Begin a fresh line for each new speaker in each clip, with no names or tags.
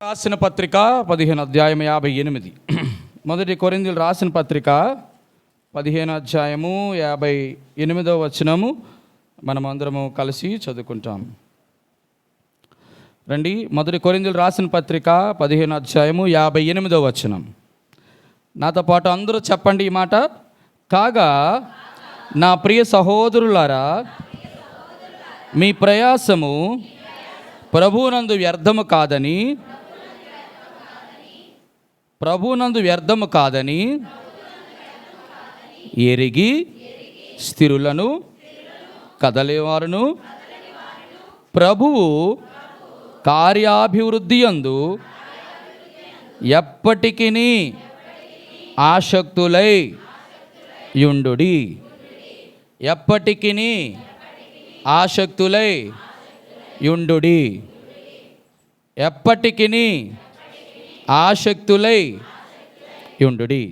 రాసిన పత్రిక 15 అధ్యాయం 58. మొదటి కొరింథీయులు రాసిన పత్రిక 15 అధ్యాయము 58వ వచనము మనం అందరము కలిసి చదువుకుంటాం. రండి, మొదటి కొరింథీయులు రాసిన పత్రిక 15 అధ్యాయము 58వ వచనం. నాతో పాటు అందరూ చెప్పండి ఈ మాట. కాగా నా ప్రియ సహోదరులారా, మీ ప్రయాసము ప్రభువునందు వ్యర్థము కాదని ఎరిగి స్థిరులను కదలేవారును ప్రభువు కార్యాభివృద్ధి యందు ఎప్పటికిని ఆసక్తులై యుండుడి. ఎప్పటికిని ఆసక్తులై యుండుడి. ఎప్పటికిని ఆసక్తులై యుండుడి.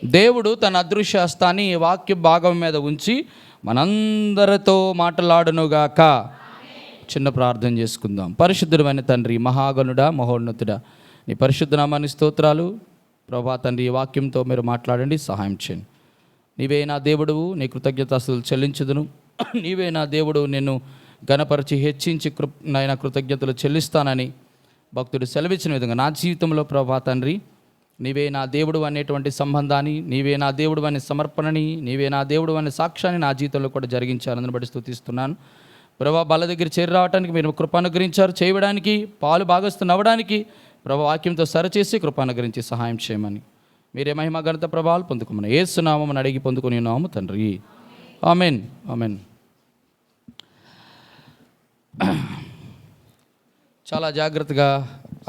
దేవుడు తన అదృశ్యహస్తాన్ని ఈ వాక్య భాగం మీద ఉంచి మనందరితో మాట్లాడునుగాక. చిన్న ప్రార్థన చేసుకుందాం. పరిశుద్ధుడైన తండ్రి, మహాగణుడా, మహోన్నతుడా, నీ పరిశుద్ధ నామానికి స్తోత్రాలు. ప్రభా తండ్రి, ఈ వాక్యంతో మీరు మాట్లాడండి, సహాయం చేయండి. నీవే నా దేవుడువు, నీ కృతజ్ఞతాస్తుతులు చెల్లించుదును. నీవే నా దేవుడు, నిన్ను ఘనపరిచి హెచ్చించి నాయన కృతజ్ఞతలు చెల్లిస్తానని భక్తుడు సెలవిచ్చిన విధంగా నా జీవితంలో ప్రభా తండ్రి, నీవే నా దేవుడు అనేటువంటి సంబంధాన్ని, నీవే నా దేవుడు అనే సమర్పణని, నీవే నా దేవుడు అనే సాక్ష్యాన్ని నా జీవితంలో కూడా జరిగించారని బట్టి స్తుతిస్తున్నాను. ప్రభా, బల దగ్గర చేరి రావడానికి మీరు కృప అనుగ్రహించారు, చేయడానికి పాలు భాగస్తులు అవ్వడానికి ప్రభా వాక్యంతో సరిచేసి కృప అనుగ్రహించి సహాయం చేయమని మీరే మహిమ ఘనత ప్రభావాలు పొందుకోమని యేసు నామమున అడిగి పొందుకుని నాము తండ్రి, ఆమెన్. ఆమెన్. చాలా జాగ్రత్తగా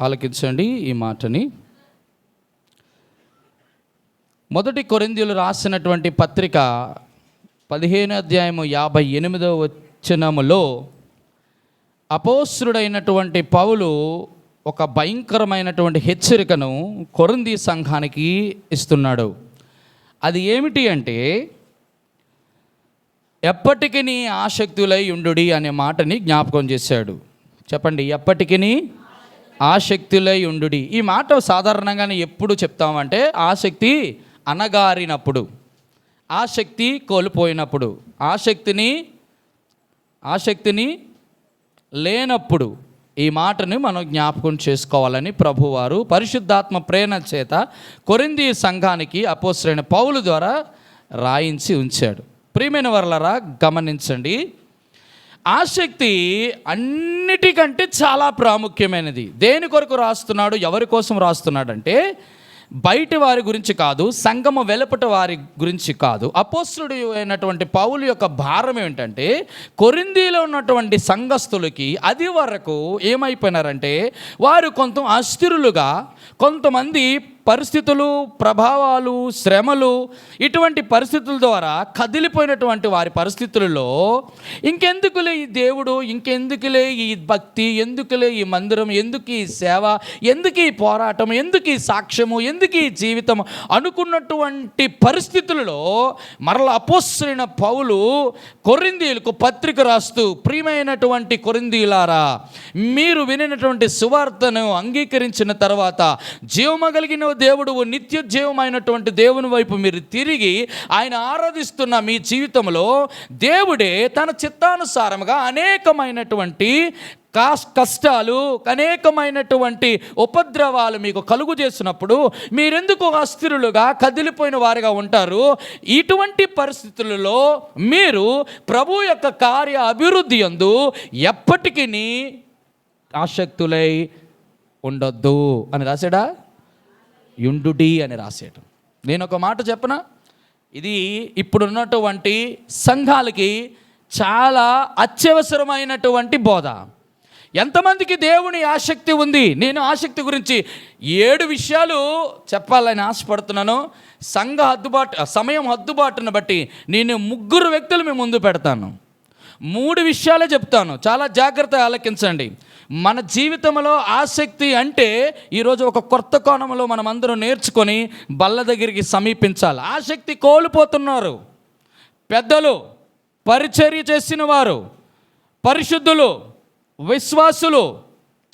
ఆలకించండి ఈ మాటని. మొదటి కొరింథీయులు రాసినటువంటి పత్రిక 15 అధ్యాయము 58వ వచనములో అపోస్తలుడైనటువంటి పౌలు ఒక భయంకరమైనటువంటి హెచ్చరికను కొరింథీ సంఘానికి ఇస్తున్నాడు. అది ఏమిటి అంటే, ఎప్పటికీ ఆసక్తులై ఉండుడి అనే మాటని జ్ఞాపకం చేశాడు. చెప్పండి, ఎప్పటికీ ఆసక్తులై ఉండుడి. ఈ మాట సాధారణంగానే ఎప్పుడు చెప్తామంటే ఆసక్తి అణగారినప్పుడు, ఆసక్తి కోల్పోయినప్పుడు, ఆసక్తిని లేనప్పుడు ఈ మాటను మనం జ్ఞాపకం చేసుకోవాలని ప్రభువారు పరిశుద్ధాత్మ ప్రేరణ చేత కొరింథీ సంఘానికి అపోస్తలుడైన పౌలు ద్వారా రాయించి ఉంచాడు. ప్రియమైన వారలారా, గమనించండి, ఆసక్తి అన్నిటికంటే చాలా ప్రాముఖ్యమైనది. దేని కొరకు రాస్తున్నాడు, ఎవరి కోసం రాస్తున్నాడంటే బయటి వారి గురించి కాదు, సంఘము వెలుపటి వారి గురించి కాదు. అపోస్తలుడు అయినటువంటి పౌలు యొక్క భారం ఏమిటంటే, కొరింథీలో ఉన్నటువంటి సంఘస్థులకి అది వరకు ఏమైపోయినారంటే వారు కొంత అస్థిరులుగా, కొంతమంది పరిస్థితులు, ప్రభావాలు, శ్రమలు, ఇటువంటి పరిస్థితుల ద్వారా కదిలిపోయినటువంటి వారి పరిస్థితులలో ఇంకెందుకులే ఈ దేవుడు, ఇంకెందుకులే ఈ భక్తి, ఎందుకులే ఈ మందిరం, ఎందుకు ఈ సేవ, ఎందుకు ఈ పోరాటం, ఎందుకు ఈ సాక్ష్యము, ఎందుకు ఈ జీవితం అనుకున్నటువంటి పరిస్థితులలో మరలా అపోస్తలుడైన పౌలు కొరింథీయులకు పత్రిక రాస్తూ, ప్రియమైనటువంటి కొరింథీయులారా, మీరు వినినటువంటి సువార్తను అంగీకరించిన తర్వాత జీవమగలిగిన దేవుడు, నిత్య జీవమైనటువంటి దేవుని వైపు మీరు తిరిగి ఆయన ఆరాధిస్తున్న మీ జీవితంలో దేవుడే తన చిత్తానుసారముగా అనేకమైనటువంటి కష్టాలు, అనేకమైనటువంటి ఉపద్రవాలు మీకు కలుగు చేసినప్పుడు మీరెందుకు అస్థిరులుగా కదిలిపోయిన వారిగా ఉంటారు? ఇటువంటి పరిస్థితులలో మీరు ప్రభు యొక్క కార్య అభివృద్ధి యందు ఎప్పటికీ ఆసక్తులై ఉండొద్దు అని రాశాడా? యుండుడి అని రాశాడు. నేను ఒక మాట చెప్పనా, ఇది ఇప్పుడున్నటువంటి సంఘాలకి చాలా అత్యవసరమైనటువంటి బోధ. ఎంతమందికి దేవుని ఆసక్తి ఉంది? నేను ఆసక్తి గురించి 7 విషయాలు చెప్పాలని ఆశపడుతున్నాను. సంఘ సమయం హద్దుబాటును బట్టి నేను 3 వ్యక్తులు మీ ముందు పెడతాను. 3 విషయాలే చెప్తాను, చాలా జాగ్రత్తగా ఆలకించండి. మన జీవితంలో ఆసక్తి అంటే ఈరోజు ఒక కొత్త కోణంలో మనం అందరం నేర్చుకొని బల్ల దగ్గరికి సమీపించాలి. ఆసక్తి కోల్పోతున్నారు పెద్దలు, పరిచర్య చేసిన వారు, పరిశుద్ధులు, విశ్వాసులు,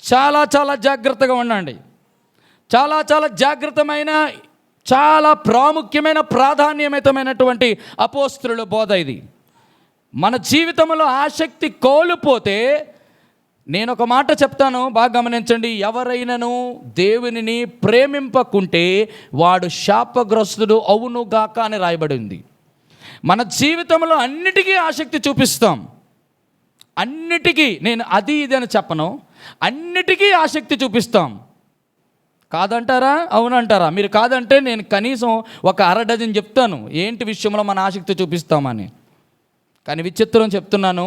చాలా చాలా జాగ్రత్తగా ఉండండి. చాలా చాలా జాగ్రత్తమైన, చాలా ప్రాముఖ్యమైన, ప్రాధాన్యమైనటువంటి అపోస్తలుల బోధ ఇది. మన జీవితంలో ఆసక్తి కోల్పోతే, నేను ఒక మాట చెప్తాను, బాగా గమనించండి. ఎవరైనాను దేవునిని ప్రేమింపకుంటే వాడు శాపగ్రస్తుడు అవునుగాక అని రాయబడింది. మన జీవితంలో అన్నిటికీ ఆసక్తి చూపిస్తాం, అన్నిటికీ. నేను అది ఇది అని చెప్పను, అన్నిటికీ ఆసక్తి చూపిస్తాం. కాదంటారా? అవునంటారా? మీరు కాదంటే నేను కనీసం ఒక అరడజన్ చెప్తాను ఏంటి విషయంలో మన ఆసక్తి చూపిస్తామని. కానీ విచిత్రం చెప్తున్నాను,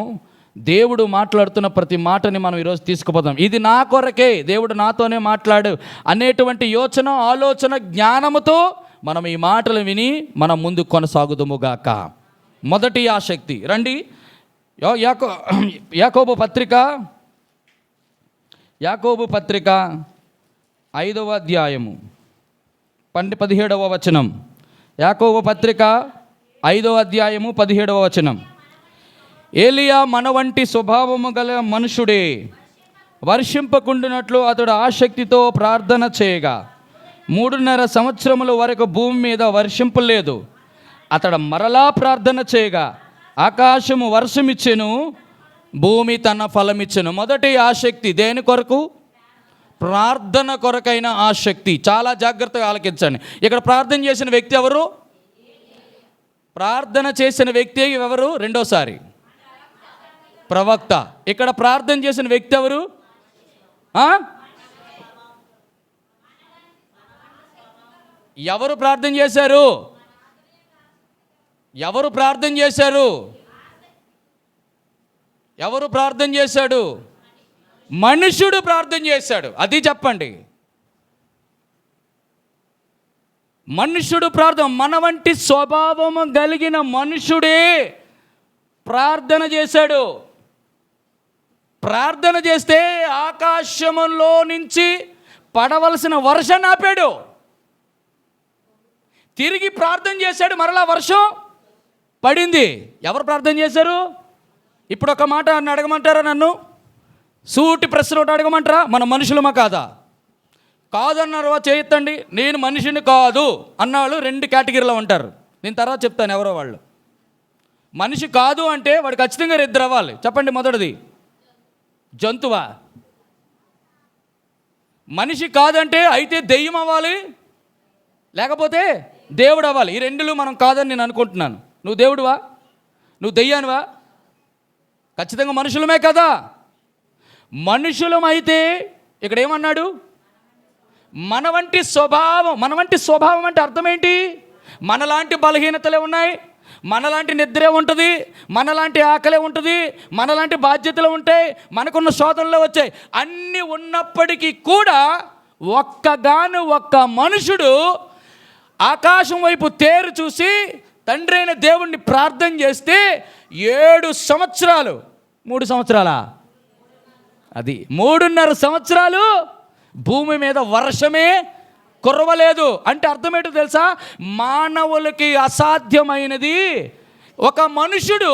దేవుడు మాట్లాడుతున్న ప్రతి మాటని మనం ఈరోజు తీసుకుపోతాం. ఇది నా కొరకే, దేవుడు నాతోనే మాట్లాడు అనేటువంటి యోచన, ఆలోచన, జ్ఞానముతో మనం ఈ మాటలు విని మనం ముందు కొనసాగుదుముగాక. మొదటి ఆసక్తి రండి. యాకోబు పత్రిక 5వ అధ్యాయము 17వ వచనం. యాకోబు పత్రిక 5వ అధ్యాయము 17వ వచనం. ఏలియా మన వంటి స్వభావము గల మనుషుడే, వర్షింపకుండునట్లు అతడు ఆసక్తితో ప్రార్థన చేయగా 3.5 సంవత్సరముల వరకు భూమి మీద వర్షింపలేదు. అతడు మరలా ప్రార్థన చేయగా ఆకాశము వర్షమిచ్చెను, భూమి తన ఫలమిచ్చెను. మొదటి ఆసక్తి దేని కొరకు? ప్రార్థన కొరకైన ఆసక్తి. చాలా జాగ్రత్తగా ఆలకించండి. ఇక్కడ ప్రార్థన చేసిన వ్యక్తి ఎవరు? ప్రార్థన చేసిన వ్యక్తి ఎవరు? రెండోసారి ప్రవక్త. ఇక్కడ ప్రార్థన చేసిన వ్యక్తి ఎవరు? ఎవరు ప్రార్థన చేశారు? ఎవరు ప్రార్థన చేశారు? ఎవరు ప్రార్థన చేశాడు? మనుషుడు ప్రార్థన చేశాడు. అది చెప్పండి. మనుషుడు ప్రార్థన, మన వంటి స్వభావము కలిగిన మనుషుడే ప్రార్థన చేశాడు. ప్రార్థన చేస్తే ఆకాశములో నుంచి పడవలసిన వర్షాన్ని ఆపాడు. తిరిగి ప్రార్థన చేశాడు, మరలా వర్షం పడింది. ఎవరు ప్రార్థన చేశారు? ఇప్పుడు ఒక మాట అడగమంటారా? నన్ను సూటి ప్రశ్న ఒకటి అడగమంటారా? మన మనుషులమా కాదా? కాదన్నారు చేయొద్దండి. నేను మనిషిని కాదు అన్నాళ్ళు 2 కేటగిరీలో ఉంటారు. నేను తర్వాత చెప్తాను ఎవరో వాళ్ళు. మనిషి కాదు అంటే వాడు ఖచ్చితంగా 2 అవ్వాలి. చెప్పండి. మొదటిది జంతువా? మనిషి కాదంటే అయితే దెయ్యం అవ్వాలి, లేకపోతే దేవుడు అవ్వాలి. ఈ 2 మనం కాదని నేను అనుకుంటున్నాను. నువ్వు దేవుడువా? నువ్వు దెయ్యానివా? ఖచ్చితంగా మనుషులమే కదా. మనుషులమైతే ఇక్కడ ఏమన్నాడు? మన వంటి స్వభావం. మన వంటి స్వభావం అంటే అర్థం ఏంటి? మనలాంటి బలహీనతలే ఉన్నాయి, మనలాంటి నిద్రే ఉంటుంది, మనలాంటి ఆకలే ఉంటుంది, మనలాంటి బాధ్యతలు ఉంటాయి, మనకున్న శోధనలు వచ్చాయి. అన్నీ ఉన్నప్పటికీ కూడా ఒక్క మనుషుడు ఆకాశం వైపు తేరు చూసి తండ్రి అయిన దేవుణ్ణి ప్రార్థన చేస్తే 7 సంవత్సరాలు, 3 సంవత్సరాలా? అది 3.5 సంవత్సరాలు భూమి మీద వర్షమే కురవలేదు. అంటే అర్థం ఏంటో తెలుసా? మానవులకి అసాధ్యమైనది ఒక మనుషుడు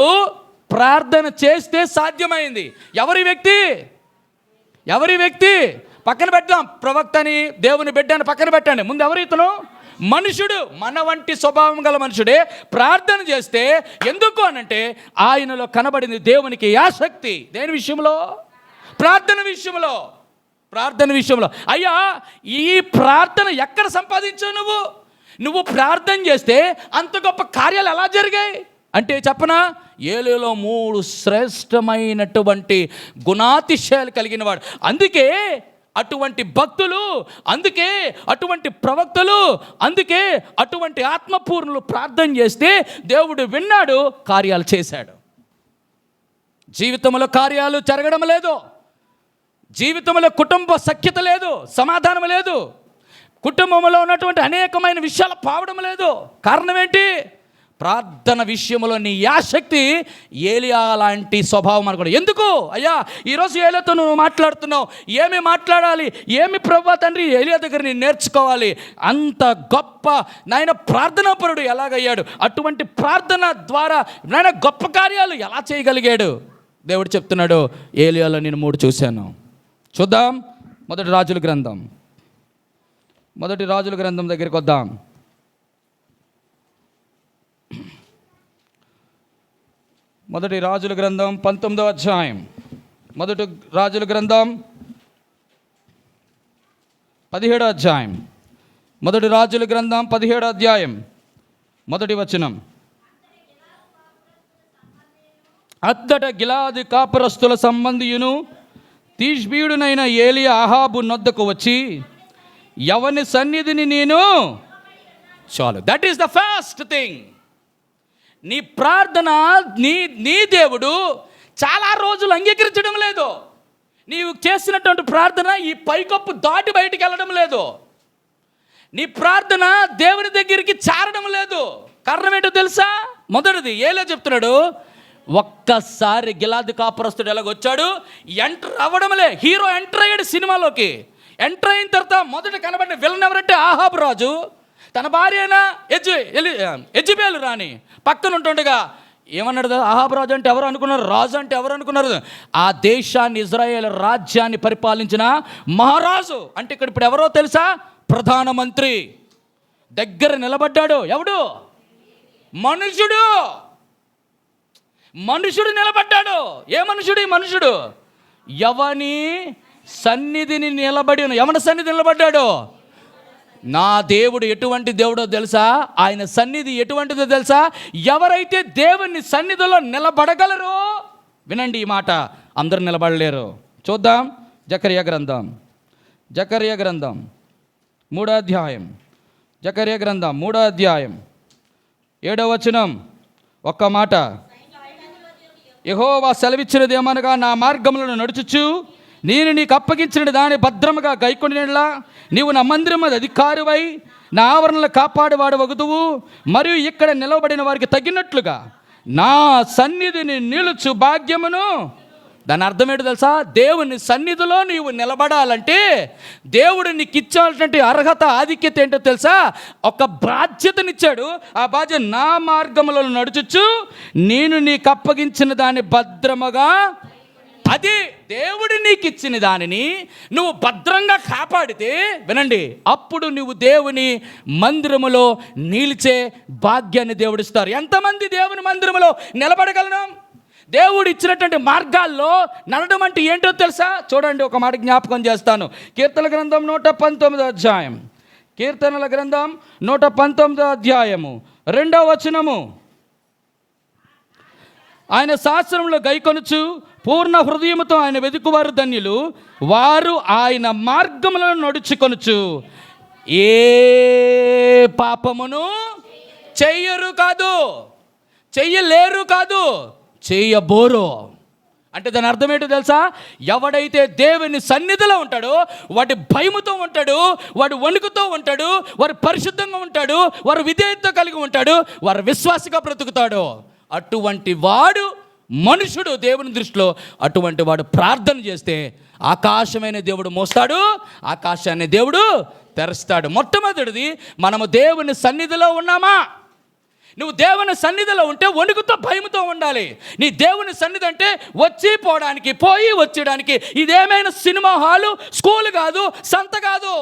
ప్రార్థన చేస్తే సాధ్యమైంది. ఎవరి వ్యక్తి? పక్కన పెడదాం. ప్రవక్తని, దేవుని బిడ్డని పక్కన పెట్టండి. ముందు ఎవరు? ఇతను మనుషుడు. మన వంటి స్వభావం గల మనుషుడే ప్రార్థన చేస్తే, ఎందుకు అనంటే ఆయనలో కనబడింది దేవునికి ఆసక్తి. దేని విషయంలో? ప్రార్థన విషయంలో. అయ్యా, ఈ ప్రార్థన ఎక్కడ సంపాదించావు? నువ్వు ప్రార్థన చేస్తే అంత గొప్ప కార్యాలు ఎలా జరిగాయి అంటే చెప్పనా? ఏలియాలో 3 శ్రేష్టమైనటువంటి గుణాతిశయాలు కలిగిన వాడు. అందుకే అటువంటి భక్తులు, అందుకే అటువంటి ప్రవక్తలు, అందుకే అటువంటి ఆత్మపూర్ణులు ప్రార్థన చేస్తే దేవుడు విన్నాడు, కార్యాలు చేశాడు. జీవితంలో కార్యాలు జరగడం లేదు, జీవితంలో కుటుంబ సఖ్యత లేదు, సమాధానం లేదు, కుటుంబంలో ఉన్నటువంటి అనేకమైన విషయాలు పావడం లేదు. కారణం ఏంటి? ప్రార్థన విషయంలో నీ ఆసక్తి ఏలియా లాంటి స్వభావం అనుకోండి. ఎందుకు అయ్యా ఈరోజు ఏలియాతో నువ్వు మాట్లాడుతున్నావు? ఏమి మాట్లాడాలి? ఏమి ప్రభువా తండ్రి ఏలియా దగ్గర నేను నేర్చుకోవాలి? అంత గొప్ప నాయన ప్రార్థనాపరుడు ఎలాగయ్యాడు? అటువంటి ప్రార్థన ద్వారా నాయన గొప్ప కార్యాలు ఎలా చేయగలిగాడు? దేవుడు చెప్తున్నాడు, ఏలియాలో నేను 3 చూశాను. చూద్దాం. మొదటి రాజుల గ్రంథం దగ్గరికి వద్దాం. మొదటి రాజుల గ్రంథం 19వ అధ్యాయం. మొదటి రాజుల గ్రంథం 17వ అధ్యాయం. మొదటి రాజుల గ్రంథం 17వ అధ్యాయం మొదటి వచనం. అద్దట గిలాది కాపురస్తుల సంబంధియును తీష్బీయుడునైన ఏలియా అహాబు నొద్దకు వచ్చి, ఎవని సన్నిధిని నేను చాలు. That is the first thing. నీ ప్రార్థన నీ దేవుడు చాలా రోజులు అంగీకరించడం లేదు. నీవు చేసినటువంటి ప్రార్థన ఈ పైకప్పు దాటి బయటికి వెళ్ళడం లేదు. నీ ప్రార్థన దేవుని దగ్గరికి చేరడం లేదు. కారణం ఏంటో తెలుసా? మొదటిది ఏలియా చెప్తున్నాడు, ఒక్కసారి గిలాది కాపురస్తుడు ఎలాగొచ్చాడు, ఎంటర్ అవ్వడంలే. హీరో ఎంటర్ అయ్యాడు సినిమాలోకి. ఎంటర్ అయిన తర్వాత మొదట కనబడిన విలన్ ఎవరంటే అహాబు రాజు. తన భార్య అయినా యెజెబెలు రాణి పక్కన ఉంటుండగా ఏమన్నాడు? అహాబు రాజు అంటే ఎవరు అనుకున్నారు? రాజు అంటే ఎవరు అనుకున్నారు? ఆ దేశాన్ని, ఇజ్రాయేల్ రాజ్యాన్ని పరిపాలించిన మహారాజు. అంటే ఇక్కడ ఇప్పుడు ఎవరో తెలుసా? ప్రధానమంత్రి దగ్గర నిలబడ్డాడు. ఎవడు? మనుషుడు నిలబడ్డాడు. ఏ మనుషుడు? ఈ మనుషుడు ఎవని సన్నిధిని ఎవరి సన్నిధి నిలబడ్డాడు? నా దేవుడు ఎటువంటి దేవుడో తెలుసా? ఆయన సన్నిధి ఎటువంటిదో తెలుసా? ఎవరైతే దేవుని సన్నిధిలో నిలబడగలరో, వినండి ఈ మాట, అందరూ నిలబడలేరు. చూద్దాం. జకర్యా గ్రంథం 3వ అధ్యాయం. జకర్యా గ్రంథం 3వ అధ్యాయం 7వ వచనం. ఒక్క మాట. యెహోవా సెలవిచ్చినది ఏమనగా, నా మార్గములను నడుచుచు నేను నీకు అప్పగించిన దాన్ని భద్రముగా గైకొనిలా నీవు నా మందిరం అధికారివై నా ఆవరణలు కాపాడేవాడు వగుదువు. మరియు ఇక్కడ నిలవబడిన వారికి తగినట్లుగా నా సన్నిధిని నిలుచు భాగ్యమును. దాని అర్థం ఏంటో తెలుసా? దేవుని సన్నిధిలో నీవు నిలబడాలంటే దేవుడు నీకు ఇచ్చాల్సినటువంటి అర్హత, ఆధిక్యత ఏంటో తెలుసా? ఒక బాధ్యతనిచ్చాడు. ఆ బాధ్యత, నా మార్గములను నడుచుచు నేను నీకు అప్పగించిన దాన్ని భద్రముగా. అది దేవుడు నీకు ఇచ్చిన దానిని నువ్వు భద్రంగా కాపాడితే, వినండి, అప్పుడు నువ్వు దేవుని మందిరములో నిలిచే భాగ్యాన్ని దేవుడిస్తారు. ఎంతమంది దేవుని మందిరములో నిలబడగలను? దేవుడు ఇచ్చినటువంటి మార్గాల్లో నడడం అంటే ఏంటో తెలుసా? చూడండి, ఒక మాట జ్ఞాపకం చేస్తాను. కీర్తనల గ్రంథం 119వ అధ్యాయం. కీర్తనల గ్రంథం 119వ అధ్యాయము 2వ వచనము. ఆయన శాస్త్రంలో గైకొనుచు పూర్ణ హృదయముతో ఆయన వెతుకువారు ధన్యులు, వారు ఆయన మార్గములను నడుచుకొనుచు ఏ పాపమును చెయ్యరు కాదు, చెయ్యలేరు కాదు, చెయ్యబోరు. అంటే దాని అర్థం ఏంటో తెలుసా? ఎవడైతే దేవుని సన్నిధిలో ఉంటాడో వాడి భయముతో ఉంటాడు, వాడు వణుకుతో ఉంటాడు, వాడు పరిశుద్ధంగా ఉంటాడు, వారు విధేయత కలిగి ఉంటాడు, వారు విశ్వాసగా బ్రతుకుతాడు. అటువంటి వాడు మనుషుడు దేవుని దృష్టిలో. అటువంటి వాడు ప్రార్థన చేస్తే ఆకాశమైన దేవుడు మోస్తాడు, ఆకాశాన్ని దేవుడు తెరుస్తాడు. మొట్టమొదటిది, మనము దేవుని సన్నిధిలో ఉన్నామా? నువ్వు దేవుని సన్నిధిలో ఉంటే వణుకుతో భయముతో ఉండాలి. నీ దేవుని సన్నిధి అంటే వచ్చి పోవడానికి, పోయి వచ్చేయడానికి. ఇదేమైనా సినిమా హాలు, స్కూల్ కాదు, సంత కాదు.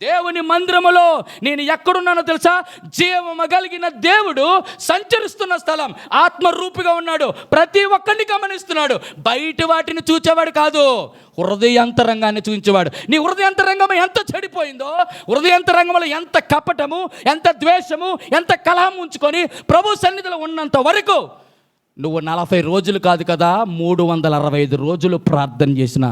దేవుని మందిరములో నేను ఎక్కడున్నానో తెలుసా? జీవము కలిగిన దేవుడు సంచరిస్తున్న స్థలం. ఆత్మరూపిగా ఉన్నాడు, ప్రతి ఒక్కరిని గమనిస్తున్నాడు. బయట వాటిని చూచేవాడు కాదు, హృదయాంతరంగాన్ని చూపించేవాడు. నీ హృదయాంతరంగం ఎంత చెడిపోయిందో, హృదయాంతరంగంలో ఎంత కపటము, ఎంత ద్వేషము, ఎంత కలహం ఉంచుకొని ప్రభు సన్నిధిలో ఉన్నంత వరకు నువ్వు 40 రోజులు కాదు కదా, 365 రోజులు ప్రార్థన చేసిన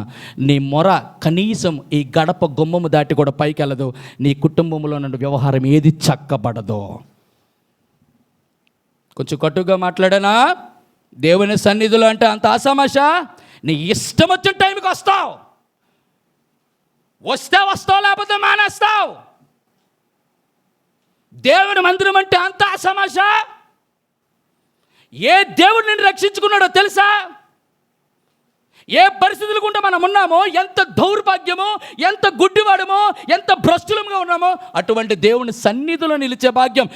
నీ మొర కనీసం ఈ గడప గుమ్మము దాటి కూడా పైకి వెళ్ళదు. నీ కుటుంబంలో నుండి వ్యవహారం ఏది చక్కబడదో. కొంచెం కట్టుగా మాట్లాడానా? దేవుని సన్నిధిలో అంటే అంత ఆసామాషా? నీ ఇష్టం వచ్చిన టైంకి వస్తావు, వస్తావు, లేకపోతే మానేస్తావు. దేవుని మందిరం అంటే అంత ఆసామాషా? ఏ దేవుడు నిన్ను రక్షించుకున్నాడో తెలుసా? ఏ పరిస్థితులు గుండా మనం ఉన్నామో, ఎంత దౌర్భాగ్యమో, ఎంత గుడ్డివాడమో, ఎంత భ్రష్టులముగా ఉన్నామో అనుకుంటున్నామో అటువంటి దేవుని సన్నిధిలో నిలిచే భాగ్యం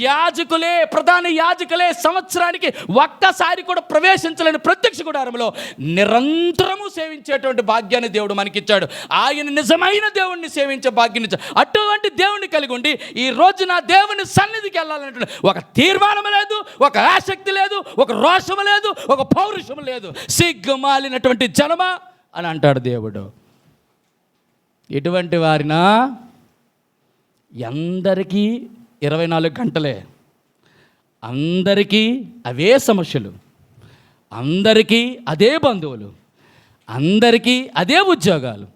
యాజకులే, ప్రధాన యాజకులే సంవత్సరానికి ఒక్కసారి కూడా ప్రవేశించలేని ప్రత్యక్ష గుడారంలో నిరంతరము సేవించేటువంటి భాగ్యాన్ని దేవుడు మనకిచ్చాడు. ఆయన నిజమైన దేవుణ్ణి సేవించే భాగ్యాన్ని ఇచ్చాడు. అటువంటి దేవుణ్ణి కలిగి ఉండి ఈ రోజు నా దేవుని సన్నిధికి వెళ్ళాలంటే ఒక తీర్మానం లేదు, ఒక ఆసక్తి లేదు, ఒక రోషము లేదు, ఒక పౌరుషము లేదు. సిగ్గుమాలినటువంటి జనమా అని అంటాడు దేవుడు. ఎటువంటి వారినా? అందరికీ 24 గంటలే, అందరికీ అవే సమస్యలు, అందరికీ అదే బంధువులు, అందరికీ అదే ఉద్యోగాలు,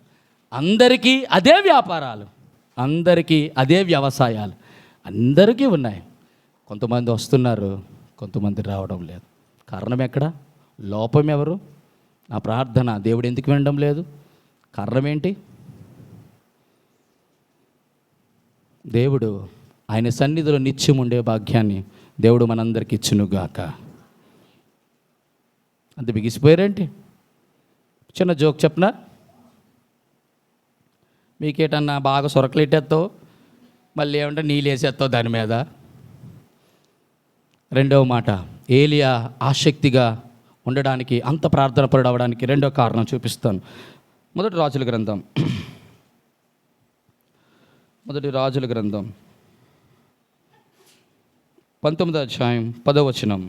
అందరికీ అదే వ్యాపారాలు, అందరికీ అదే వ్యవసాయాలు, అందరికీ ఉన్నాయి. కొంతమంది వస్తున్నారు, కొంతమంది రావడం లేదు. కారణం ఎక్కడ? లోపం ఎవరు? నా ప్రార్థన దేవుడు ఎందుకు వినడం లేదు? కారణం ఏంటి? దేవుడు ఆయన సన్నిధిలో నిత్యం ఉండే భాగ్యాన్ని దేవుడు మనందరికి ఇచ్చునుగాక. అంత బిగిసిపోయారేంటి? చిన్న జోక్ చెప్పనా? మీకేటన్నా బాగా సొరకలెట్టేస్తావు, మళ్ళీ ఏమంటే నీళ్ళు వేసేస్తావు దాని మీద. రెండవ మాట, ఏలియా ఆసక్తిగా ఉండడానికి, అంత ప్రార్థన పరుడవడానికి రెండో కారణం చూపిస్తాను. మొదటి రాజుల గ్రంథం 19వ అధ్యాయం 10వ వచనం.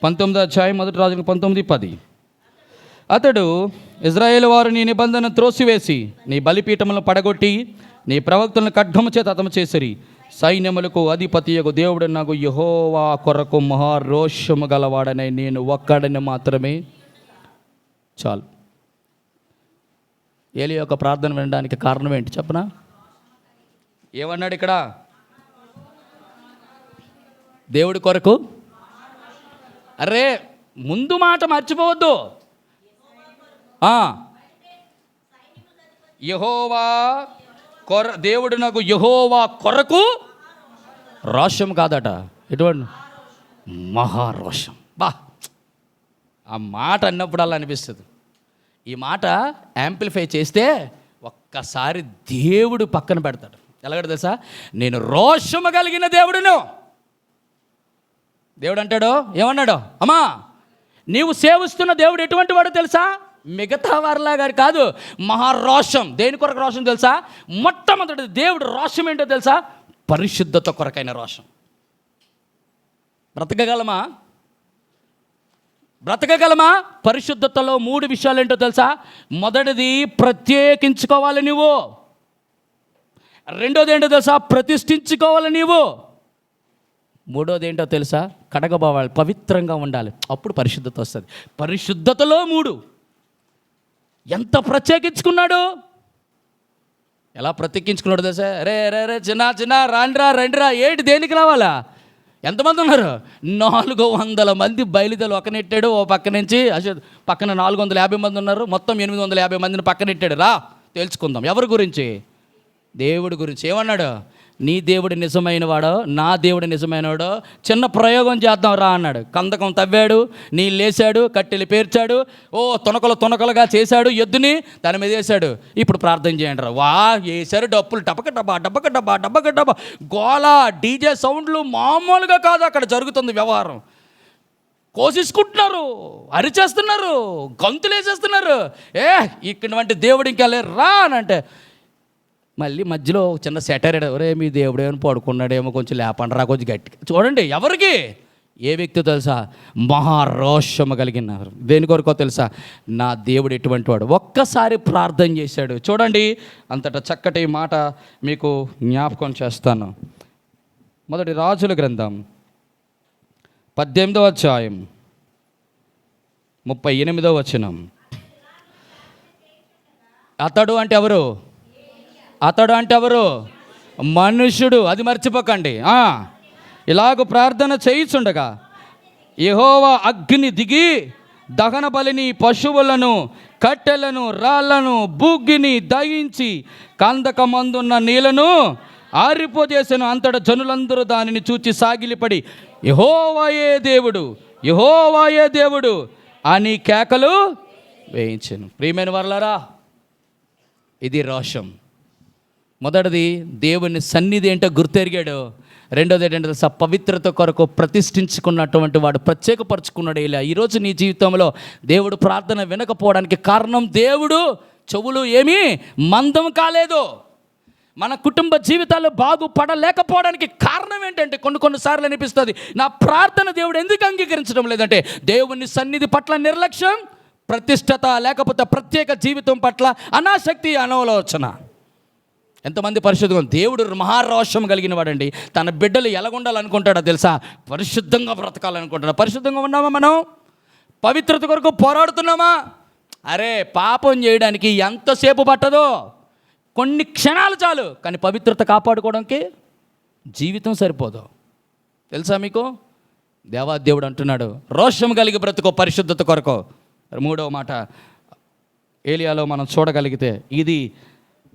19వ అధ్యాయం మొదటి రాజులకు 19:10. అతడు ఇజ్రాయేలు వారు నీ నిబంధన త్రోసివేసి నీ బలిపీఠములను పడగొట్టి నీ ప్రవక్తలను ఖడ్గము చేత హతము చేసిరి. సైన్యములకు అధిపతియగు దేవుడు నాకు యెహోవా కొరకు మహారోషము గలవాడనే నేను ఒక్కడని మాత్రమే చాలు. ఏలి యొక్క ప్రార్థన వినడానికి కారణం ఏంటి చెప్పనా? ఏమన్నాడు ఇక్కడ? దేవుడి కొరకు. అరే ముందు మాట మర్చిపోవద్దు. యెహోవా దేవుడు నాకు యెహోవా కొరకు రోషం కాదట, ఎటువంటి మహారోషం. బా, ఆ మాట అన్నప్పుడు అలా అనిపిస్తుంది. ఈ మాట యాంప్లిఫై చేస్తే ఒక్కసారి దేవుడు పక్కన పెడతాడు. ఎలాగడ తెలుసా? నేను రోషము కలిగిన దేవుడును. దేవుడు అంటాడు, ఏమన్నాడు? అమ్మా నీవు సేవిస్తున్న దేవుడు ఎటువంటి వాడు తెలుసా? మిగతా వారిలాగా కాదు, మహారోషం. దేని కొరకు రోషం తెలుసా? మొట్టమొదటి దేవుడు రోషం ఏంటో తెలుసా? పరిశుద్ధత కొరకైన రోషం. బ్రతకగలమా? పరిశుద్ధతలో 3 విషయాలు ఏంటో తెలుసా? మొదటిది ప్రత్యేకించుకోవాలి నువ్వు. రెండోది ఏంటో తెలుసా? ప్రతిష్ఠించుకోవాలి నీవు. మూడోది ఏంటో తెలుసా? కడగబోవాలి, పవిత్రంగా ఉండాలి. అప్పుడు పరిశుద్ధత వస్తుంది. పరిశుద్ధతలో 3. ఎంత ప్రత్యేకించుకున్నాడు? ఎలా ప్రత్యేకించుకున్నాడు తెలుసా? రే రే రే చిన్న రండిరా ఏంటి, దేనికి రావాలా? ఎంతమంది ఉన్నారు? 400 మంది బయలుదేరి ఒకనెట్టాడు. ఓ పక్క నుంచి పక్కన 450 మంది ఉన్నారు. మొత్తం 850 మందిని పక్కనెట్టాడు. రా తెలుసుకుందాం. ఎవరి గురించి? దేవుడి గురించి. ఏమన్నాడు? నీ దేవుడు నిజమైన వాడో, నా దేవుడు నిజమైన వాడో చిన్న ప్రయోగం చేద్దాం రా అన్నాడు. కందకం తవ్వాడు, నీళ్ళు వేసాడు, కట్టెలు పేర్చాడు, తునకలుగా చేశాడు, ఎద్దుని దాని మీద వేశాడు. ఇప్పుడు ప్రార్థన చేయండి రా. వా వేశారు, డప్పులు డబ్బక డబ్బా గోళ, డీజే సౌండ్లు మామూలుగా కాదు అక్కడ జరుగుతుంది వ్యవహారం. కోసేసుకుంటున్నారు, అరిచేస్తున్నారు, గంతులు వేసేస్తున్నారు. ఇటువంటి దేవుడు ఇంకా లేరు రా అని అంటే మళ్ళీ మధ్యలో చిన్న సెటర్, ఒరే మీ దేవుడు ఏమైనా పడుకున్నాడేమో, కొంచెం లేపండి రా కొంచెం గట్టిగా. చూడండి ఎవరికి? ఏ వ్యక్తి తెలుసా? మహారోషము కలిగిన. దేని కొరకో తెలుసా? నా దేవుడు ఎటువంటి వాడు. ఒక్కసారి ప్రార్థన చేశాడు. చూడండి అంతటా చక్కటి మాట మీకు జ్ఞాపకం చేస్తాను. మొదటి రాజుల గ్రంథం 18వ అధ్యాయం 38వ వచనం. అతడు అంటే ఎవరు? అతడు అంటే ఎవరు? మనుషుడు. అది మర్చిపోకండి. ఇలాగ ప్రార్థన చేయిచుండగా యెహోవా అగ్ని దిగి దహన బలిని, పశువులను, కట్టెలను, రాళ్లను, బుగ్గిని దహించి కందకమందున్న నీళ్లను ఆరిపోజేసెను. అంతటా జనులందరూ దానిని చూచి సాగిలిపడి యెహోవాయే దేవుడు, యెహోవాయే దేవుడు అని కేకలు వేయించెను. ప్రియమైన వారలారా, ఇది రోషం. మొదటిది దేవుని సన్నిధి ఏంటో గుర్తెరిగాడు. రెండోది ఏంటంటే తెలుసా, పవిత్రత కొరకు ప్రతిష్ఠించుకున్నటువంటి వాడు, ప్రత్యేకపరుచుకున్నాడు. ఇలా ఈరోజు నీ జీవితంలో దేవుడు ప్రార్థన వినకపోవడానికి కారణం, దేవుడు చెవులు ఏమీ మందం కాలేదు. మన కుటుంబ జీవితాలు బాగుపడలేకపోవడానికి కారణం ఏంటంటే, కొన్నిసార్లు అనిపిస్తుంది, నా ప్రార్థన దేవుడు ఎందుకు అంగీకరించడం లేదంటే, దేవుని సన్నిధి పట్ల నిర్లక్ష్యం, ప్రతిష్టత లేకపోతే ప్రత్యేక జీవితం పట్ల అనాసక్తి, అనవలోచన. ఎంతమంది పరిశుద్ధంగా, దేవుడు మహారోషం కలిగిన వాడండి. తన బిడ్డలు ఎలాగుండాలనుకుంటాడో తెలుసా? పరిశుద్ధంగా బ్రతకాలనుకుంటాడు. పరిశుద్ధంగా ఉన్నామా? మనం పవిత్రత కొరకు పోరాడుతున్నామా? అరే, పాపం చేయడానికి ఎంతసేపు పట్టదో, కొన్ని క్షణాలు చాలు. కానీ పవిత్రత కాపాడుకోవడానికి జీవితం సరిపోదు. తెలుసా మీకు? దేవుడు అంటున్నాడు, రోషం కలిగి బ్రతుకో పరిశుద్ధత కొరకు. మూడవ మాట ఏలియాలో మనం చూడగలిగితే, ఇది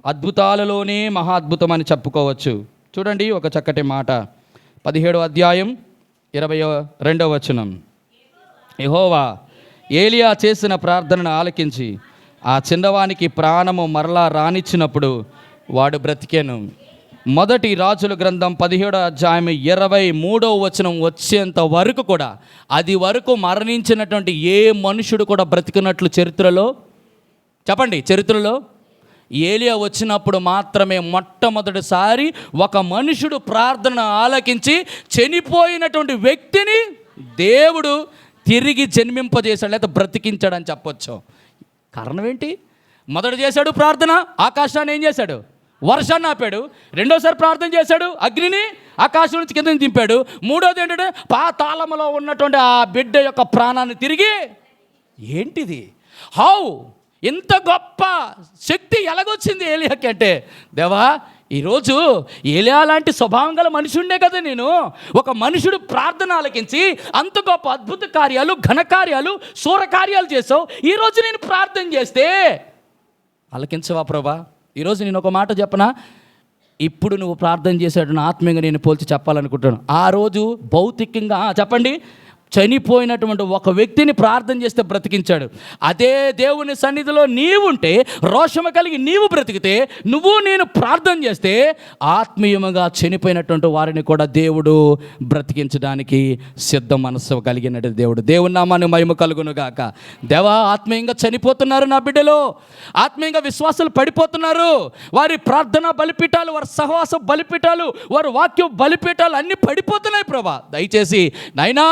అద్భుతాలలోనే మహా అద్భుతం అని చెప్పుకోవచ్చు. చూడండి ఒక చక్కటి మాట, 17వ అధ్యాయం 22వ వచనం. యెహోవా ఏలియా చేసిన ప్రార్థనను ఆలకించి ఆ చిన్నవానికి ప్రాణము మరలా రానిచ్చినప్పుడు వాడు బ్రతికెను. మొదటి రాజుల గ్రంథం 17వ అధ్యాయం 23వ వచనం వచ్చేంత వరకు కూడా, అది వరకు మరణించినటువంటి ఏ మనుషుడు కూడా బ్రతికినట్లు చరిత్రలో చెప్పండి. చరిత్రలో ఏలియా వచ్చినప్పుడు మాత్రమే మొట్టమొదటిసారి ఒక మనుషుడు ప్రార్థన ఆలకించి చనిపోయినటువంటి వ్యక్తిని దేవుడు తిరిగి జన్మింపజేశాడు, లేదా బ్రతికించాడని చెప్పొచ్చు. కారణం ఏంటి? మొదట చేశాడు ప్రార్థన, ఆకాశాన్ని ఏం చేశాడు? వర్షాన్ని ఆపాడు. రెండోసారి ప్రార్థన చేశాడు, అగ్నిని ఆకాశం నుంచి కింద దింపాడు. మూడోది ఏంటంటే, పాతాళములో ఉన్నటువంటి ఆ బిడ్డ యొక్క ప్రాణాన్ని తిరిగి. ఏంటిది? హౌ? ఇంత గొప్ప శక్తి ఎలాగొచ్చింది ఏలియాకి అంటే, దేవా, ఈరోజు ఏలియా లాంటి స్వభావం గల మనిషి ఉండే కదా నేను. ఒక మనుషుడు ప్రార్థన ఆలకించి అంత గొప్ప అద్భుత కార్యాలు, ఘనకార్యాలు, శూరకార్యాలు చేసావు. ఈరోజు నేను ప్రార్థన చేస్తే ఆలకించవా ప్రభా? ఈరోజు నేను ఒక మాట చెప్పనా? ఇప్పుడు నువ్వు ప్రార్థన చేశాడు, ఆత్మీయంగా నేను పోల్చి చెప్పాలనుకుంటున్నాను. ఆ రోజు భౌతికంగా చెప్పండి, చనిపోయినటువంటి ఒక వ్యక్తిని ప్రార్థన చేస్తే బ్రతికించాడు. అదే దేవుని సన్నిధిలో నీవుంటే, రోషము కలిగి నీవు బ్రతికితే, నువ్వు నేను ప్రార్థన చేస్తే ఆత్మీయముగా చనిపోయినటువంటి వారిని కూడా దేవుడు బ్రతికించడానికి సిద్ధ మనస్సు కలిగినట్టు దేవుడు. దేవుని నామాన్ని మహిమ కలుగును గాక. దేవా, ఆత్మీయంగా చనిపోతున్నారు నా బిడ్డలు, ఆత్మీయంగా విశ్వాసాలు పడిపోతున్నారు. వారి ప్రార్థన బలిపీఠాలు, వారి సహవాస బలిపీఠాలు, వారి వాక్యం బలిపీఠాలు అన్నీ పడిపోతున్నాయి ప్రభా. దయచేసి నాయనా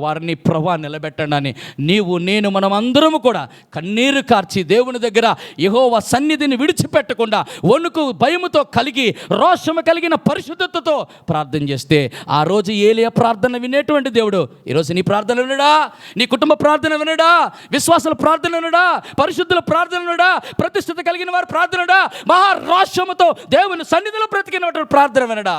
వారిని ప్రభా నిలబెట్టండి అని నీవు నేను మనమందరము కూడా కన్నీరు కార్చి దేవుని దగ్గర యెహోవా సన్నిధిని విడిచిపెట్టకుండా, వణుకు భయముతో కలిగి, రోషము కలిగిన పరిశుద్ధతతో ప్రార్థన చేస్తే ఆ రోజు ఏలియా ప్రార్థన వినేటువంటి దేవుడు ఈరోజు నీ ప్రార్థన వినడా? నీ కుటుంబ ప్రార్థన వినడా? విశ్వాసాల ప్రార్థన వినడా? పరిశుద్ధుల ప్రార్థన వినడా? ప్రతిష్ఠిత కలిగిన వారి ప్రార్థన వినడా? మహా రోషముతో దేవుని సన్నిధిలో బ్రతికినటువంటి ప్రార్థన వినడా?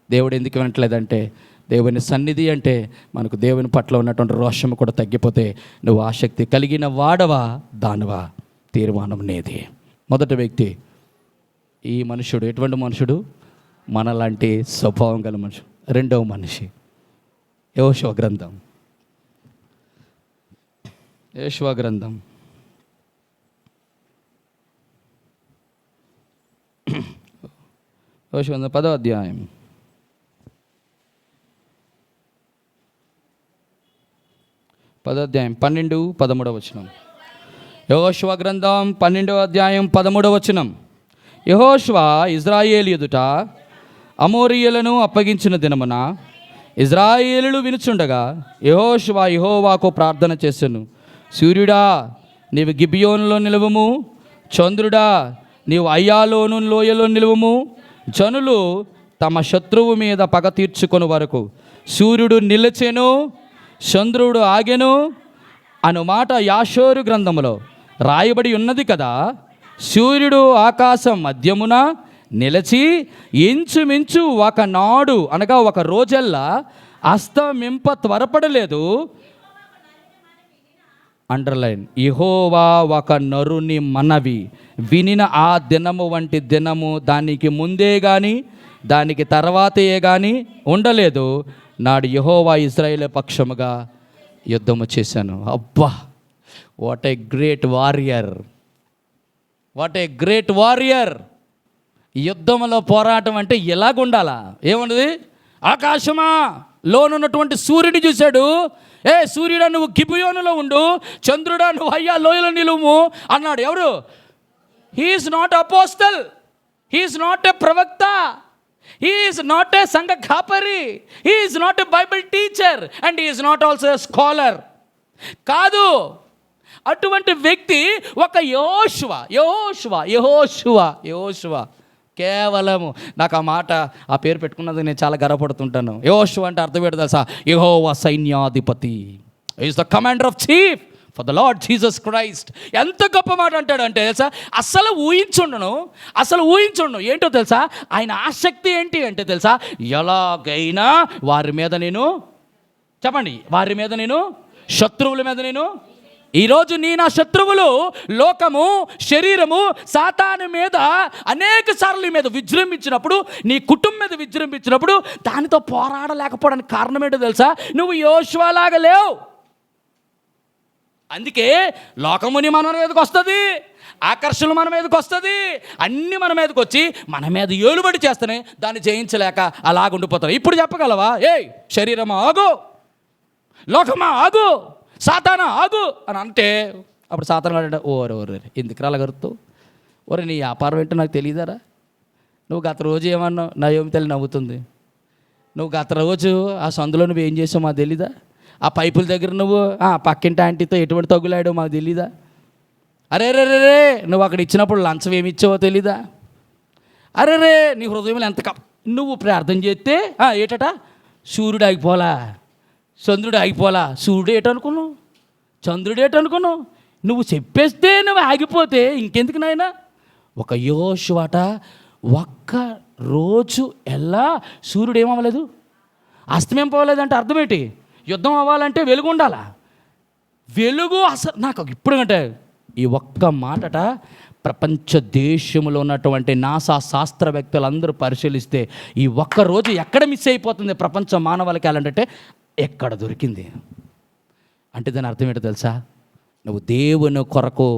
దేవుడు ఎందుకు వినట్లేదంటే, దేవుని సన్నిధి అంటే మనకు దేవుని పట్ల ఉన్నటువంటి రోషము కూడా తగ్గిపోతే, నువ్వు ఆసక్తి కలిగిన వాడవా దానవా తీర్మానం నేది. మొదటి వ్యక్తి ఈ మనుషుడు. ఎటువంటి మనుషుడు? మనలాంటి స్వభావం గల మనుషుడు. రెండవ మనిషి యెహోషువ గ్రంథం. యెహోషువ గ్రంథం 10వ అధ్యాయం 12, 13వ వచనం. యెహోషువ గ్రంథం 12వ అధ్యాయం 13వ వచనం. యెహోషువ ఇశ్రాయేలు ఎదుట అమోరీయులను అప్పగించిన దినమున ఇశ్రాయేలులు వినుచుండగా యెహోషువ యెహోవాకు ప్రార్థన చేసెను. సూర్యుడా, నీవు గిబియోనులో నిలువము. చంద్రుడా, నీవు అయ్యాలోను లోయలో నిలువము. జనులు తమ శత్రువు మీద పగ తీర్చుకొని వరకు సూర్యుడు నిలిచెను, చంద్రుడు ఆగెను అను మాట యాషోరు గ్రంథములో రాయబడి ఉన్నది కదా. సూర్యుడు ఆకాశం మధ్యమున నిలిచి ఇంచుమించు ఒకనాడు, అనగా ఒక రోజల్లా అస్తమింప త్వరపడలేదు. అండర్లైన్. యెహోవా ఒక నరుని మనవి వినిన ఆ దినము వంటి దినము దానికి ముందే కానీ దానికి తర్వాతే కానీ ఉండలేదు. నాడు యెహోవా ఇశ్రాయేలు పక్షముగా యుద్ధము చేశాను. అబ్బా, what a great warrior, what a great warrior. యుద్ధంలో పోరాటం అంటే ఎలాగుండాలా? ఏముండదు? ఆకాశమా లోనున్నటువంటి సూర్యుడిని చూశాడు. ఏ సూర్యుడా నువ్వు గిబియోనులో ఉండు, చంద్రుడా నువ్వు అయ్యా లోయలో నిలువు అన్నాడు. ఎవరు? He's not apostle, he's not a ప్రవక్త, హీఈస్ నాట్ ఏ సంఘ కాపరి, he's not a Bible teacher and he's not also a scholar. కాదు, అటువంటి వ్యక్తి ఒక యెహోషువ. కేవలము నాకు ఆ మాట, ఆ పేరు పెట్టుకున్నది నేను చాలా గర్వపడుతుంటాను. యెహోషువ అంటే అర్థం ఏంటో తెలుసా? యెహోవా సైన్యాధిపతి, is the commander of chief for the lord Jesus Christ. ఎంత గొప్ప మాట అంటాడంటే తెలుసా, అసలు ఊహించుండు. ఏంటో తెలుసా ఆయన ఆసక్తి ఏంటి అంటే తెలుసా, ఎలాగైనా వారి మీద నేను శత్రువుల మీద నేను ఈరోజు నా శత్రువులు లోకము, శరీరము, సాతాను మీద అనేక సార్లు మీద విజృంభించినప్పుడు, నీ కుటుంబం మీద విజృంభించినప్పుడు దానితో పోరాడలేకపోవడానికి కారణం ఏంటో తెలుసా? నువ్వు యోషువలాగా లేవు. అందుకే లోకముని మన మీదకి వస్తుంది, ఆకర్షణలు మన మీదకి వస్తుంది, అన్నీ మన మీదకి వచ్చి మన మీద ఏలుబడి చేస్తేనే దాన్ని జయించలేక అలాగుండిపోతారు. ఇప్పుడు చెప్పగలవా? ఏయ్ శరీరమా ఆగు, లోకమా ఆగు, సాతానా ఆగు అని అంటే అప్పుడు సాతాను అంటే ఓరే ఎందుకు రాలగరుతావు? ఓరే నీ వ్యాపారం ఏంటో నాకు తెలియదారా? నువ్వు గత రోజు ఏమన్నావు? నా ఏమి తెలియ నవ్వుతుంది. నువ్వు గత రోజు ఆ సందులో నువ్వు ఏం చేసావు మాకు తెలీదా? ఆ పైపుల దగ్గర నువ్వు పక్కింటి ఆంటీతో ఎటువంటి తగులాడో మాకు తెలీదా? అరే నువ్వు అక్కడ ఇచ్చినప్పుడు లంచం ఏమి ఇచ్చావో తెలీదా? అరే నీ హృదయంలో ఎంత నువ్వు ప్రార్థన చేస్తే ఏటట సూర్యుడు ఆగిపోలా, చంద్రుడు ఆగిపోలా. సూర్యుడు ఏటనుకున్నావు, చంద్రుడు ఏటనుకున్నావు? నువ్వు చెప్పేస్తే నువ్వు ఆగిపోతే ఇంకెందుకు నాయనా? ఒక యోషువట ఒక్క రోజు ఎలా సూర్యుడు ఏమవ్వలేదు, అస్తమయం పోలేదంటే అర్థం ఏంటి? యుద్ధం అవ్వాలంటే వెలుగు ఉండాలా? వెలుగు అసలు నాకు ఇప్పుడు అంటే ఈ ఒక్క మాటట ప్రపంచ దేశంలో ఉన్నటువంటి నాసా శాస్త్రవేత్తలందరూ పరిశీలిస్తే ఈ ఒక్క రోజు ఎక్కడ మిస్ అయిపోతుంది ప్రపంచ మానవాళికి వెళ్ళాలంటే ఎక్కడ దొరికింది అంటే దాని అర్థం ఏంటో తెలుసా? నువ్వు దేవుని కొరకు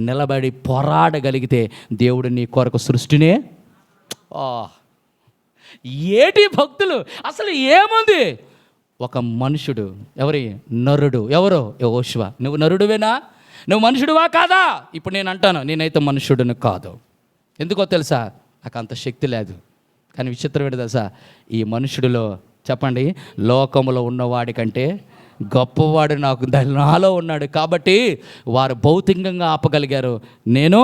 నిలబడి పోరాడగలిగితే దేవుడు నీ కొరకు సృష్టినే ఏటి భక్తులు అసలు ఏముంది? ఒక మనుషుడు, నరుడు, ఎవరో యెహోషువ. నువ్వు నరుడువేనా? నువ్వు మనుషుడువా కాదా? ఇప్పుడు నేను అంటాను, నేనైతే మనుషుడిని కాదు. ఎందుకో తెలుసా? నాకు అంత శక్తి లేదు. కానీ విచిత్రం ఏంటో తెలుసా? ఈ మనుషుడిలో చెప్పండి, లోకములో ఉన్నవాడి కంటే గొప్పవాడు నాలో ఉన్నాడు. కాబట్టి వారు భౌతికంగా ఆపగలిగారు, నేను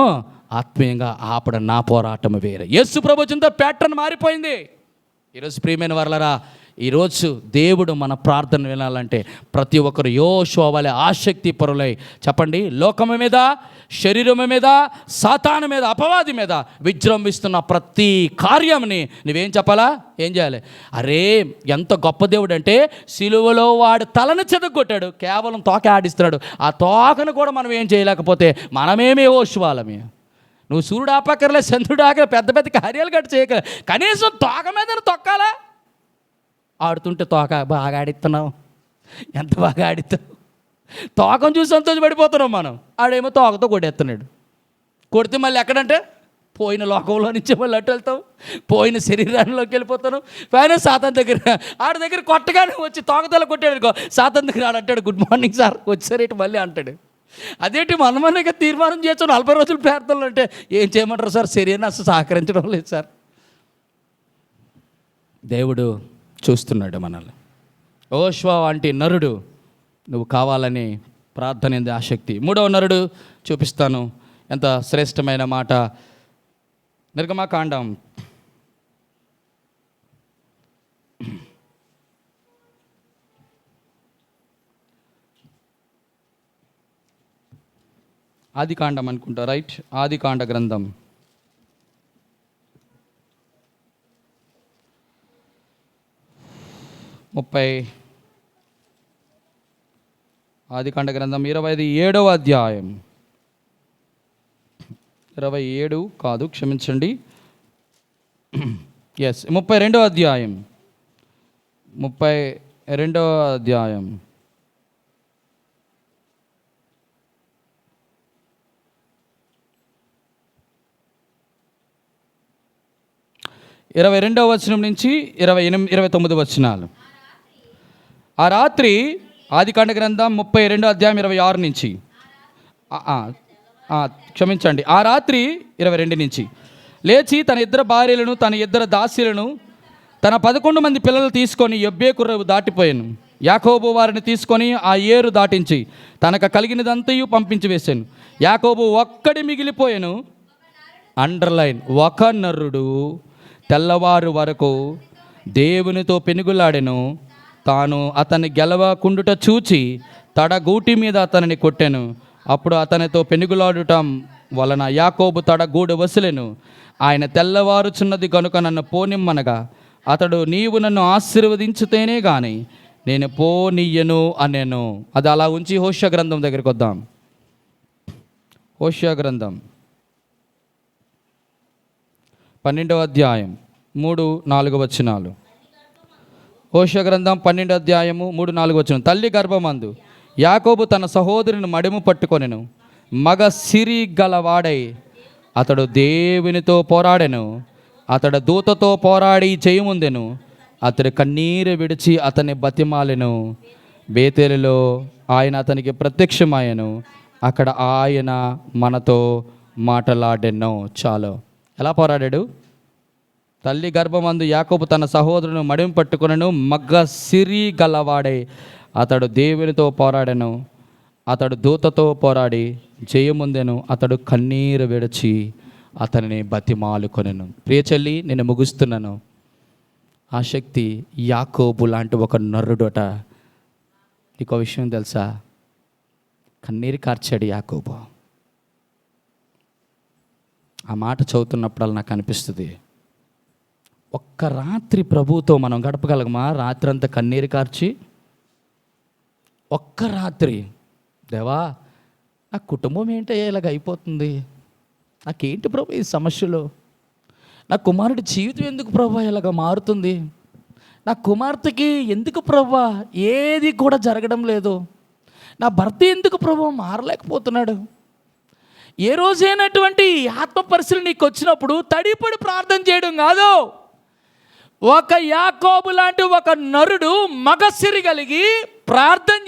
ఆత్మీయంగా ఆపడం నా పోరాటం వేరే. యేసు ప్రభువుతో ప్యాటర్న్ మారిపోయింది. ఈరోజు ప్రియమైన వారలారా, ఈరోజు దేవుడు మన ప్రార్థన వినాలంటే ప్రతి ఒక్కరు యోషువ వలె ఆసక్తి పరులై చెప్పండి, లోకము మీద, శరీరము మీద, సాతాను మీద, అపవాది మీద విజృంభిస్తున్న ప్రతి కార్యంని నువ్వేం చెప్పాలా? ఏం చేయాలి? అరే ఎంత గొప్ప దేవుడు అంటే సిలువలో వాడు తలను చెదగొట్టాడు, కేవలం తోక ఆడిస్తున్నాడు. ఆ తోకను కూడా మనం ఏం చేయలేకపోతే మనమేమి యోషువాలమే? నువ్వు సూర్యుడు ఆపక్కర్లే, చంద్రుడు ఆకలే, పెద్ద పెద్ద కార్యాలు గట్టి చేయగల, కనీసం తోక మీద తొక్కాలా? ఆడుతుంటే తోక బాగా ఆడిస్తున్నావు, ఎంత బాగా ఆడిస్తావు, తోకను చూసి సంతోషపడిపోతున్నాం మనం. ఆడేమో తోకతో కొట్టేస్తున్నాడు. కొడితే మళ్ళీ ఎక్కడంటే పోయిన లోకంలో నుంచి మళ్ళీ అటు వెళ్తావు, పోయిన శరీరంలోకి వెళ్ళిపోతాను. పైన సాతాన్ దగ్గర ఆడి దగ్గర కొట్టగానే వచ్చి తోకతల కొట్టాడు అనుకో, సాతాన్ దగ్గర ఆడంటాడు గుడ్ మార్నింగ్ సార్ వచ్చారేంటి మళ్ళీ అంటాడు. అదేంటి మనమనేగా తీర్మానం చేయొచ్చు 40 రోజులు ప్రార్థనలు అంటే ఏం చేయమంటారు సార్? శరీరాన్ని అసలు సహకరించడం లేదు సార్. దేవుడు చూస్తున్నాడు మనల్ని. యెహోషువ వంటి నరుడు నువ్వు కావాలని ప్రార్థన ఏంది ఆసక్తి. 3వ నరుడు చూపిస్తాను, ఎంత శ్రేష్టమైన మాట. నిర్గమకాండం 'ఆదికాండం' అనుకుంటా, రైట్? ఆదికాండ గ్రంథం 27వ అధ్యాయం, 27 కాదు క్షమించండి, 32వ అధ్యాయం, 32వ అధ్యాయం. 22వ వచనం నుంచి 29 వచనాలు. ఆ రాత్రి ఆదికాండ గ్రంథం 32 అధ్యాయం 26 నుంచి క్షమించండి, ఆ రాత్రి 22 నుంచి లేచి తన ఇద్దరు భార్యలను తన ఇద్దరు దాసీలను తన 11 మంది పిల్లలు తీసుకొని యొబ్బేకు రేవు దాటిపోయాను. యాకోబు వారిని తీసుకొని ఆ ఏరు దాటించి తనకు కలిగినదంతయు పంపించి వేశాను. యాకోబు ఒక్కడి మిగిలిపోయాను. అండర్లైన్, ఒక నరుడు తెల్లవారు వరకు దేవునితో పెనుగులాడెను. తాను అతన్ని గెలవకుండుట చూచి తడగూటి మీద అతనిని కొట్టెను. అప్పుడు అతనితో పెనుగులాడటం వలన యాకోబు తడగూడు వసిలెను. ఆయన తెల్లవారుచున్నది కనుక నన్ను పోనిమ్మనగా అతడు, నీవు నన్ను ఆశీర్వదించితేనే కానీ నేను పోనీయను అనెను. అది అలా ఉంచి హోషేయ గ్రంథం దగ్గరికి వద్దాం. హోషేయ గ్రంథం 12వ అధ్యాయం 3-4 వచనాలు. హోషేయ గ్రంథం 12వ అధ్యాయము 3-4 వచనం. తల్లి గర్భమందు యాకోబు తన సహోదరుని మడిము పట్టుకొనెను. మగ సిరి గలవాడై అతడు దేవునితో పోరాడెను. అతడు దూతతో పోరాడి జయముందెను. అతడు కన్నీరు విడిచి అతన్ని బతిమాలెను. బేతేలులో ఆయన అతనికి ప్రత్యక్షమాయెను. అక్కడ ఆయన మనతో మాటలాడెను. చాలు. ఎలా పోరాడాడు? తల్లి గర్భమందు యాకోబు తన సహోదరుని మడిం పట్టుకొనెను. మగ్గ సిరి గలవాడై అతడు దేవునితో పోరాడెను. అతడు దూతతో పోరాడి జయముందెను. అతడు కన్నీరు విడిచి అతనిని బతిమాలుకొనెను. ప్రియ చెల్లి, నేను ముగిస్తున్నాను. ఆ శక్తి యాకోబు లాంటి ఒక నరుడట. నీకు విషయం తెలుసా? కన్నీరు కార్చాడు యాకోబు. ఆ మాట చదువుతున్నప్పుడల్లా నాకు అనిపిస్తుంది, ఒక్క రాత్రి ప్రభువుతో మనం గడపగలగమా? రాత్రి అంతా కన్నీరు కార్చి, ఒక్క రాత్రి, దేవా నా కుటుంబం ఏంటయ్యా ఇలాగ అయిపోతుంది, నాకేంటి ప్రభు ఈ సమస్యలు, నా కుమారుడి జీవితం ఎందుకు ప్రభు ఇలాగ మారుతుంది, నా కుమార్తెకి ఎందుకు ప్రభు ఏది కూడా జరగడం లేదు, నా భర్త ఎందుకు ప్రభు మారలేకపోతున్నాడు. ఏ రోజైనటువంటి ఆత్మ పరిస్థితులు నీకు వచ్చినప్పుడు తడిపడి ప్రార్థన చేయడం కాదు. ఒక యాకోబు లాంటి ఒక నరుడు మగసిరి కలిగి ప్రార్థన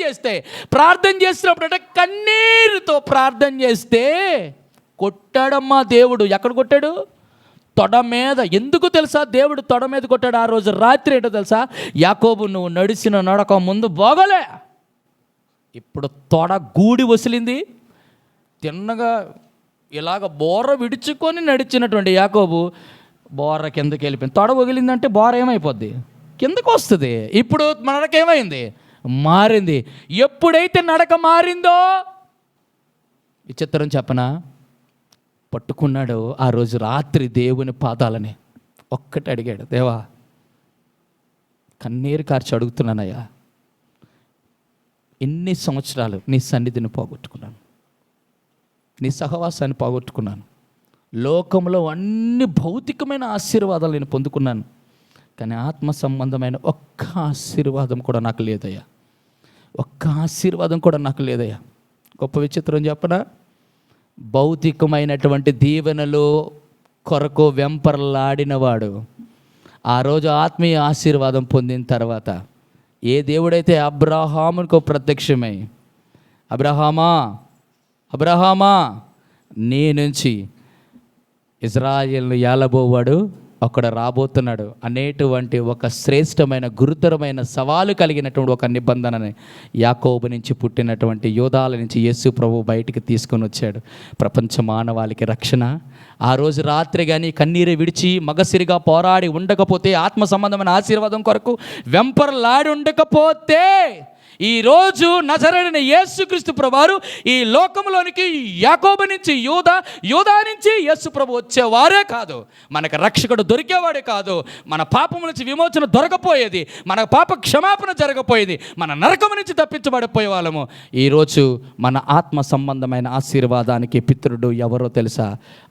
చేసినప్పుడు కన్నీరుతో ప్రార్థన చేస్తే కొట్టాడమ్మా దేవుడు. ఎక్కడ కొట్టాడు? తొడ మీద. ఎందుకు తెలుసా దేవుడు తొడ మీద కొట్టాడు? ఆ రోజు రాత్రి ఏంటో తెలుసా? యాకోబు, నువ్వు నడిచిన నడక ముందు బాగోలే, ఇప్పుడు తొడ గూడి వసిలింది. తిన్నగా ఇలాగ బోర్ర విడుచుకొని నడిచినటువంటి యాకోబు బోర్ర కిందకి వెళ్ళిపోయింది. తొడ వగిలిందంటే బోర ఏమైపోద్ది? కిందకు వస్తుంది. ఇప్పుడు నడక ఏమైంది? మారింది. ఎప్పుడైతే నడక మారిందో, విచిత్రం చెప్పనా, పట్టుకున్నాడు ఆ రోజు రాత్రి దేవుని పాదాలని. ఒక్కటి అడిగాడు, దేవా కన్నీరు కార్చి అడుగుతున్నానయ్యా, ఎన్ని సంవత్సరాలు నీ సన్నిధిని పోగొట్టుకున్నాను, నీ సహవాసాన్ని పోగొట్టుకున్నాను, లోకంలో అన్ని భౌతికమైన ఆశీర్వాదాలు నేను పొందుకున్నాను, కానీ ఆత్మ సంబంధమైన ఒక్క ఆశీర్వాదం కూడా నాకు లేదయ్యా, ఒక్క ఆశీర్వాదం కూడా నాకు లేదయ్యా. గొప్ప విచిత్రం చెప్పనా, భౌతికమైనటువంటి దీవెనలు కొరకు వెంపర్లాడినవాడు ఆ రోజు ఆత్మీయ ఆశీర్వాదం పొందిన తర్వాత, ఏ దేవుడైతే అబ్రహాముకు ప్రత్యక్షమై, అబ్రహామా నీ నుంచి ఇజ్రాయేల్ను ఏలబోవాడు అక్కడ రాబోతున్నాడు అనేటువంటి ఒక శ్రేష్టమైన గురుతరమైన సవాలు కలిగినటువంటి ఒక నిబంధనని యాకోబు నుంచి పుట్టినటువంటి యోధాల నుంచి యేసు ప్రభు బయటికి తీసుకొని వచ్చాడు. ప్రపంచ మానవాళికి రక్షణ. ఆ రోజు రాత్రి కానీ కన్నీరు విడిచి మగసిరిగా పోరాడి ఉండకపోతే, ఆత్మ సంబంధమైన ఆశీర్వాదం కొరకు వెంపర్లాడి ఉండకపోతే, ఈరోజు నజరేయుడైన యేసుక్రీస్తు ప్రభువారు ఈ లోకంలోనికి యాకోబు నుంచి యూదా నుంచి యేసు ప్రభు వచ్చేవారే కాదు, మనకు రక్షకుడు దొరికేవాడే కాదు, మన పాపం నుంచి విమోచన దొరకపోయేది, మన పాప క్షమాపణ జరగపోయేది, మన నరకం నుంచి తప్పించబడిపోయే వాళ్ళము. ఈరోజు మన ఆత్మ సంబంధమైన ఆశీర్వాదానికి పితరుడు ఎవరో తెలుసా?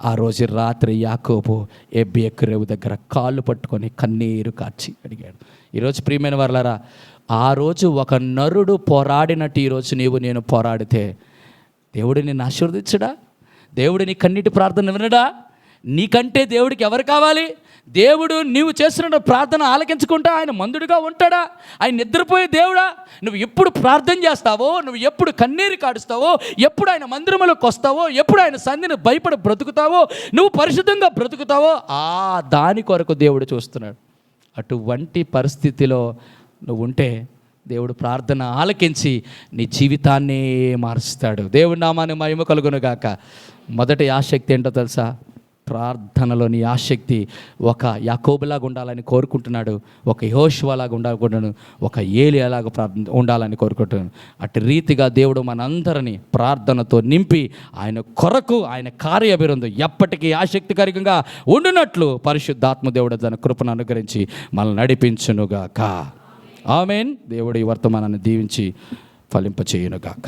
ఆ రోజు రాత్రి యాకోబు ఎబ్బేకు రేవు దగ్గర కాళ్ళు పట్టుకొని కన్నీరు కార్చి అడిగాడు. ఈరోజు ప్రియమైన వారలారా, ఆ రోజు ఒక నరుడు పోరాడినట్టు ఈరోజు నీవు నేను పోరాడితే దేవుడు నిన్ను ఆశీర్వదించడా? దేవుడు నీ కన్నీటి ప్రార్థన వినడా? నీకంటే దేవుడికి ఎవరు కావాలి? దేవుడు నీవు చేస్తున్న ప్రార్థన ఆలకించుకుంటా ఆయన మందుడిగా ఉంటాడా? ఆయన నిద్రపోయే దేవుడా? నువ్వు ఎప్పుడు ప్రార్థన చేస్తావో, నువ్వు ఎప్పుడు కన్నీరు కాడుస్తావో, ఎప్పుడు ఆయన మందిరంలోకి వస్తావో, ఎప్పుడు ఆయన సన్నిధిని భయపడి బ్రతుకుతావో, నువ్వు పరిశుద్ధంగా బ్రతుకుతావో దాని కొరకు దేవుడు చూస్తున్నాడు. అటువంటి పరిస్థితిలో నువ్వు ఉంటే దేవుడు ప్రార్థన ఆలకించి నీ జీవితాన్ని మారుస్తాడు. దేవుడి నామాన్ని మహిమ కలుగును గాక. మొదటి ఆసక్తి ఏంటో తెలుసా? ప్రార్థనలో నీ ఆసక్తి ఒక యాకోబులాగా ఉండాలని కోరుకుంటున్నాడు, ఒక యెహోషువలాగా ఉండాలనుకుంటున్నాను, ఒక ఏలియాలాగా ఉండాలని కోరుకుంటున్నాను. అటు రీతిగా దేవుడు మనందరినీ ప్రార్థనతో నింపి ఆయన కొరకు ఆయన కార్యభిరందు ఎప్పటికీ ఆసక్తికరంగా ఉండునట్లు పరిశుద్ధాత్మ దేవుడు తన కృపను అనుగ్రహించి మనల్ని నడిపించునుగాక. ఆమేన్. దేవుడు ఈ వర్తమానాన్ని దీవించి ఫలింపచేయునుగాక.